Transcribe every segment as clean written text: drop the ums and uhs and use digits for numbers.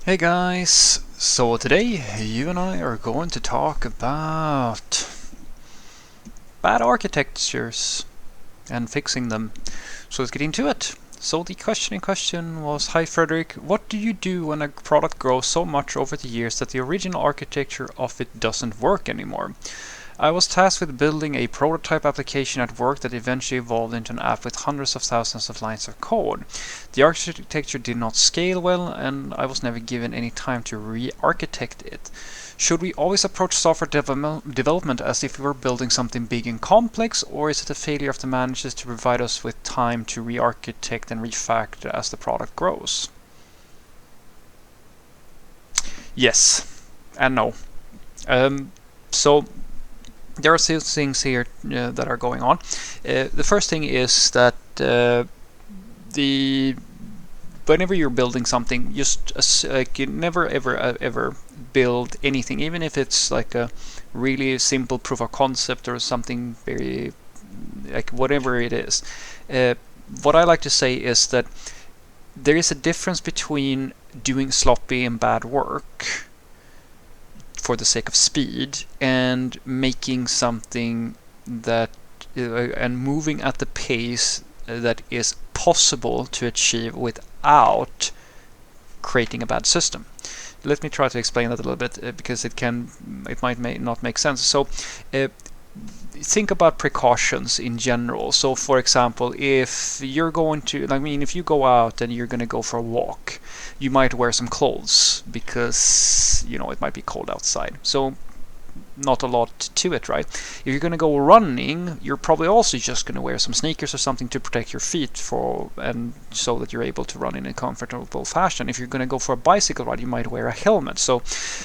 Hey guys, so today you and I are going to talk about bad architectures and fixing them. So let's get into it. So the question in question was, hi Frederick, what do you do when a product grows so much over the years that the original architecture of it doesn't work anymore? I was tasked with building a prototype application at work that eventually evolved into an app with hundreds of thousands of lines of code. The architecture did not scale well, and I was never given any time to re-architect it. Should we always approach software development as if we were building something big and complex, or is it a failure of the managers to provide us with time to re-architect and refactor as the product grows? Yes and no. So there are still things here that are going on. The first thing is that the whenever you're building something, just you never ever build anything, even if it's like a really simple proof of concept or something very like whatever it is. What I like to say is that there is a difference between doing sloppy and bad work for the sake of speed and making something that and moving at the pace that is possible to achieve without creating a bad system. Let me try to explain that a little bit because it might not make sense. So think about precautions in general. So for example, if you're going to, if you go out and you're going to go for a walk, you might wear some clothes because, it might be cold outside. So not a lot to it, right? If you're going to go running, you're probably also just going to wear some sneakers or something to protect your feet and so that you're able to run in a comfortable fashion. If you're going to go for a bicycle ride, you might wear a helmet.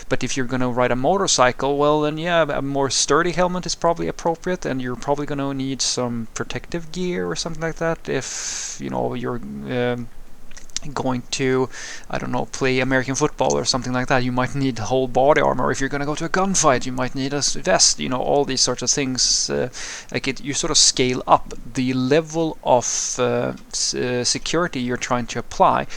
But if you're going to ride a motorcycle, well then yeah, a more sturdy helmet is probably appropriate, and you're probably going to need some protective gear or something like that if you're going to, I don't know, play American football or something like that. You might need whole body armor. If you're going to go to a gunfight, you might need a vest. All these sorts of things. You sort of scale up the level of security you're trying to apply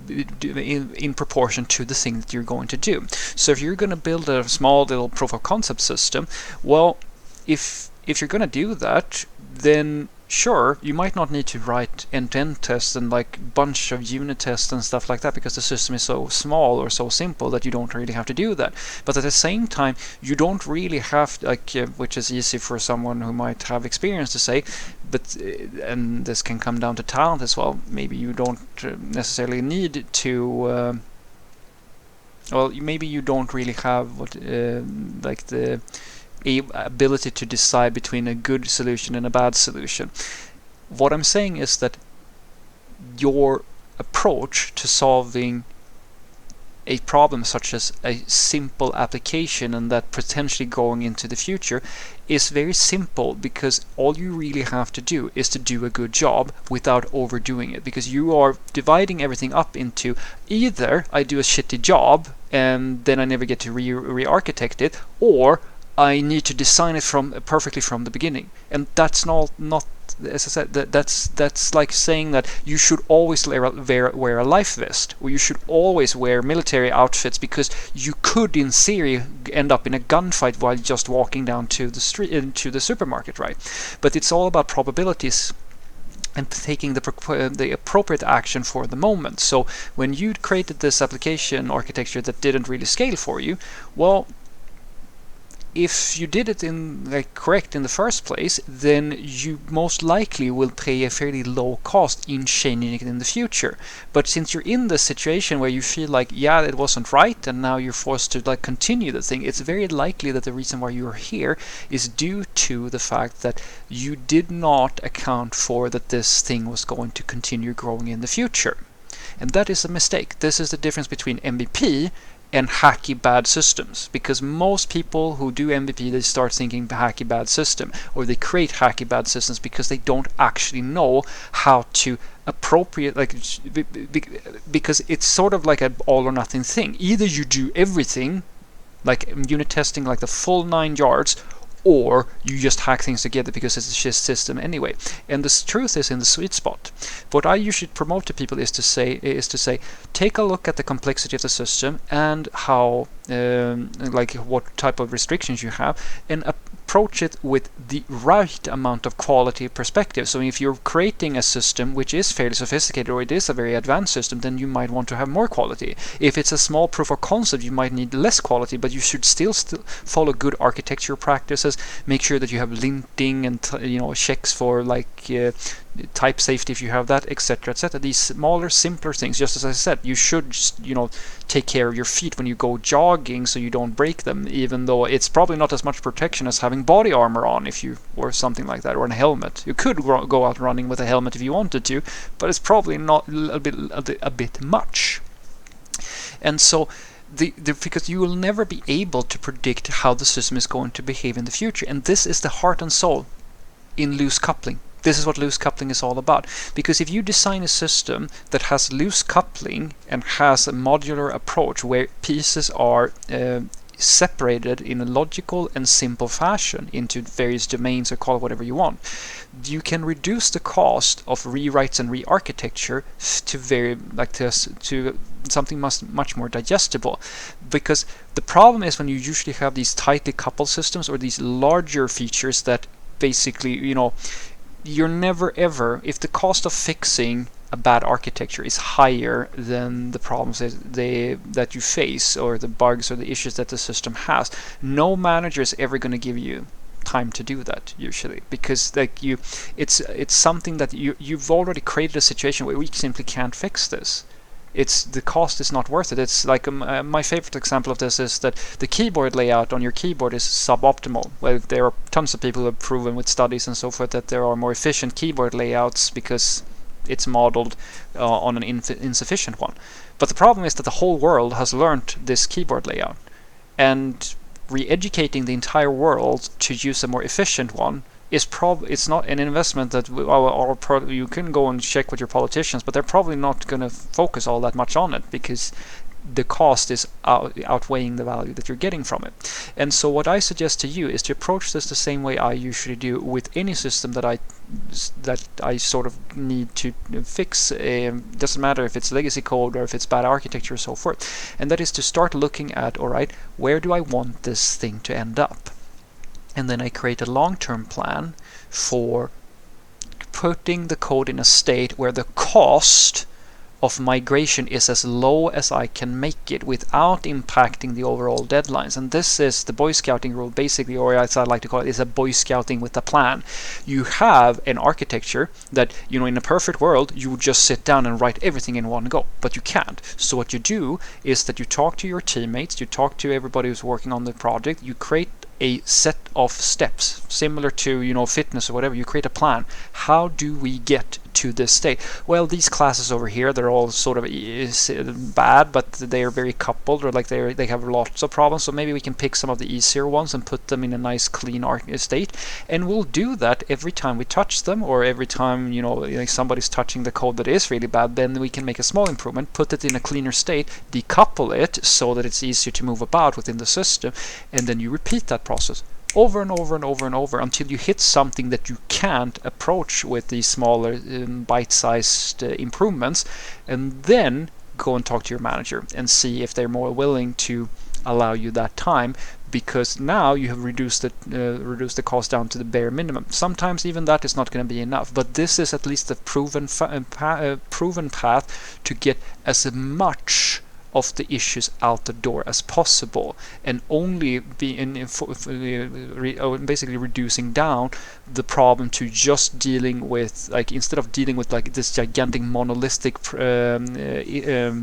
in proportion to the thing that you're going to do. So if you're going to build a small little proof of concept system, well, if you're going to do that, then sure, you might not need to write end-to-end tests and bunch of unit tests and stuff like that because the system is so small or so simple that you don't really have to do that. But at the same time, you don't really have which is easy for someone who might have experience to say, but and this can come down to talent as well. Maybe you don't necessarily need to. Maybe you don't really have the ability to decide between a good solution and a bad solution. What I'm saying is that your approach to solving a problem such as a simple application and that potentially going into the future is very simple, because all you really have to do is to do a good job without overdoing it, because you are dividing everything up into either I do a shitty job and then I never get to re-architect it, or I need to design it perfectly from the beginning. And that's not as I said, that's like saying that you should always wear a life vest, or you should always wear military outfits because you could in theory end up in a gunfight while just walking down to the street into the supermarket, right? But it's all about probabilities and taking the appropriate action for the moment. So when you created this application architecture that didn't really scale for you, well, if you did it correct in the first place, then you most likely will pay a fairly low cost in changing it in the future. But since you're in the situation where you feel like, yeah, it wasn't right, and now you're forced to continue the thing, it's very likely that the reason why you're here is due to the fact that you did not account for that this thing was going to continue growing in the future. And that is a mistake. This is the difference between MVP and hacky bad systems, because most people who do MVP, they start thinking hacky bad system, or they create hacky bad systems because they don't actually know how to appropriate, because it's sort of like an all or nothing thing. Either you do everything, like unit testing, like the full 9 yards, or you just hack things together because it's a shit system anyway. And the truth is in the sweet spot. What I usually promote to people is to say, take a look at the complexity of the system and how, like what type of restrictions you have, and approach it with the right amount of quality perspective. So if you're creating a system which is fairly sophisticated, or it is a very advanced system, then you might want to have more quality. If it's a small proof of concept, you might need less quality, but you should still follow good architecture practices. Make sure that you have linting and checks for like type safety if you have that, etc., etc. These smaller, simpler things. Just as I said, you should take care of your feet when you go jogging so you don't break them, even though it's probably not as much protection as having body armor on, or something like that, or a helmet. You could go out running with a helmet if you wanted to, but it's probably not a bit much. And so because you will never be able to predict how the system is going to behave in the future, and this is the heart and soul in loose coupling. This is what loose coupling is all about. Because if you design a system that has loose coupling and has a modular approach where pieces are separated in a logical and simple fashion into various domains, or call it whatever you want, you can reduce the cost of rewrites and re-architecture to something much more digestible. Because the problem is when you usually have these tightly coupled systems, or these larger features that basically, you're never ever, if the cost of fixing a bad architecture is higher than the problems that you face, or the bugs or the issues that the system has, no manager is ever going to give you time to do that usually, because it's something that you've already created a situation where we simply can't fix this. The cost is not worth it. It's like my favorite example of this is that the keyboard layout on your keyboard is suboptimal. Well, there are tons of people who have proven with studies and so forth that there are more efficient keyboard layouts because it's modeled on an insufficient one. But the problem is that the whole world has learned this keyboard layout, and re-educating the entire world to use a more efficient one it's not an investment that you can go and check with your politicians, but they're probably not going to focus all that much on it, because the cost is outweighing the value that you're getting from it. And so what I suggest to you is to approach this the same way I usually do with any system that I sort of need to fix. Doesn't matter if it's legacy code or if it's bad architecture or so forth. And that is to start looking at, all right, where do I want this thing to end up? And then I create a long-term plan for putting the code in a state where the cost of migration is as low as I can make it without impacting the overall deadlines. And this is the Boy Scouting rule, basically, or as I like to call it, is a Boy Scouting with a plan. You have an architecture that, in a perfect world, you would just sit down and write everything in one go, but you can't. So what you do is that you talk to your teammates, you talk to everybody who's working on the project, you create a set of steps similar to fitness or whatever. You create a plan. How do we get to this state? Well, these classes over here, they're all sort of bad, but they are very coupled, or like they have lots of problems, so maybe we can pick some of the easier ones and put them in a nice clean state, and we'll do that every time we touch them, or every time like somebody's touching the code that is really bad. Then we can make a small improvement, put it in a cleaner state, decouple it so that it's easier to move about within the system, and then you repeat that process over and over and over and over until you hit something that you can't approach with these smaller bite-sized improvements, and then go and talk to your manager and see if they're more willing to allow you that time, because now you have reduced the cost down to the bare minimum. Sometimes even that is not going to be enough, but this is at least a proven path to get as much of the issues out the door as possible, and only be basically reducing down the problem to just dealing with, like, instead of dealing with like this gigantic monolithic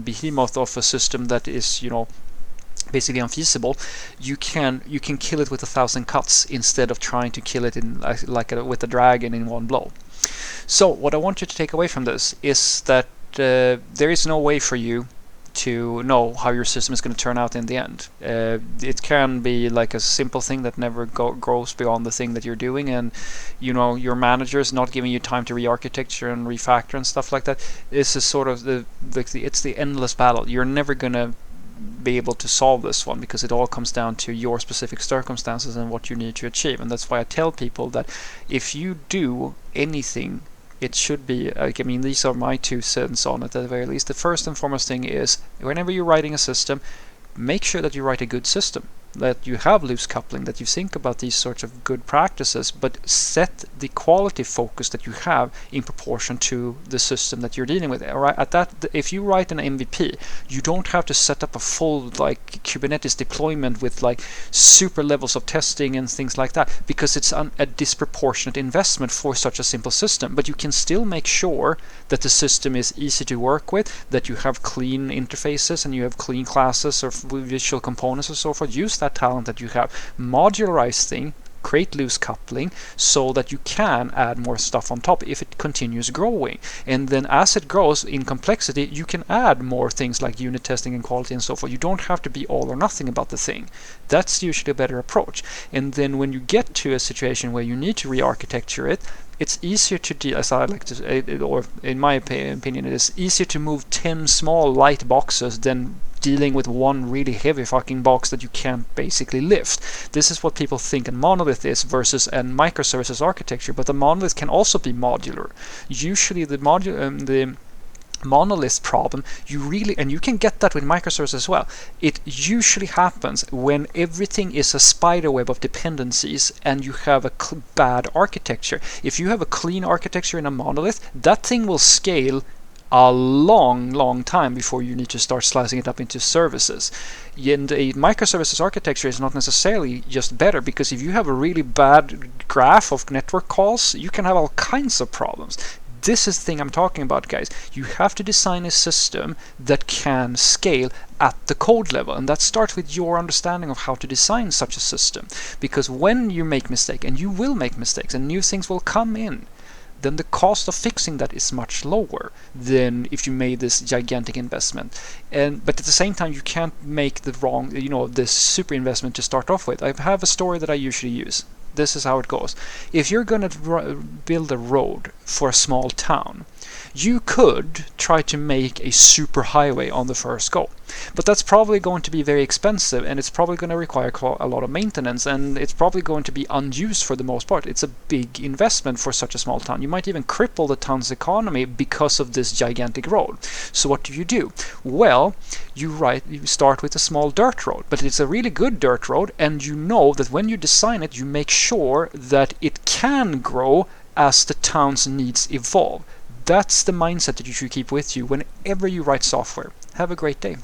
behemoth of a system that is basically unfeasible, you can kill it with 1,000 cuts instead of trying to kill it in with a dragon in one blow. So what I want you to take away from this is that there is no way for you to know how your system is going to turn out in the end. It can be like a simple thing that never grows beyond the thing that you're doing, and your manager is not giving you time to re-architecture and refactor and stuff like that. This is sort of it's the endless battle. You're never going to be able to solve this one, because it all comes down to your specific circumstances and what you need to achieve. And that's why I tell people that if you do anything, it should be, I mean, these are my 2 cents on it at the very least. The first and foremost thing is, whenever you're writing a system, make sure that you write a good system, that you have loose coupling, that you think about these sorts of good practices, but set the quality focus that you have in proportion to the system that you're dealing with. Right? At that, if you write an MVP, you don't have to set up a full like Kubernetes deployment with like super levels of testing and things like that, because it's a disproportionate investment for such a simple system. But you can still make sure that the system is easy to work with, that you have clean interfaces and you have clean classes or visual components and so forth. Use that talent that you have, modularize things, create loose coupling so that you can add more stuff on top if it continues growing. And then as it grows in complexity, you can add more things like unit testing and quality and so forth. You don't have to be all or nothing about the thing. That's usually a better approach. And then when you get to a situation where you need to re-architecture it, it's easier to deal, as I like to say, or in my opinion, it is easier to move 10 small light boxes than dealing with one really heavy fucking box that you can't basically lift. This is what people think a monolith is versus a microservices architecture, but the monolith can also be modular. Usually the monolith problem, and you can get that with microservices as well, it usually happens when everything is a spider web of dependencies and you have a bad architecture. If you have a clean architecture in a monolith, that thing will scale a long time before you need to start slicing it up into services. And a microservices architecture is not necessarily just better, because if you have a really bad graph of network calls, you can have all kinds of problems. This is the thing I'm talking about, guys. You have to design a system that can scale at the code level, and that starts with your understanding of how to design such a system. Because when you make mistakes, and you will make mistakes, and new things will come in, then the cost of fixing that is much lower than if you made this gigantic investment. But at the same time, you can't make the wrong, this super investment to start off with. I have a story that I usually use. This is how it goes. If you're going to build a road for a small town, you could try to make a super highway on the first go. But that's probably going to be very expensive, and it's probably going to require a lot of maintenance, and it's probably going to be unused for the most part. It's a big investment for such a small town. You might even cripple the town's economy because of this gigantic road. So what do? Well, you start with a small dirt road, but it's a really good dirt road, and you know that when you design it, you make sure that it can grow as the town's needs evolve. That's the mindset that you should keep with you whenever you write software. Have a great day.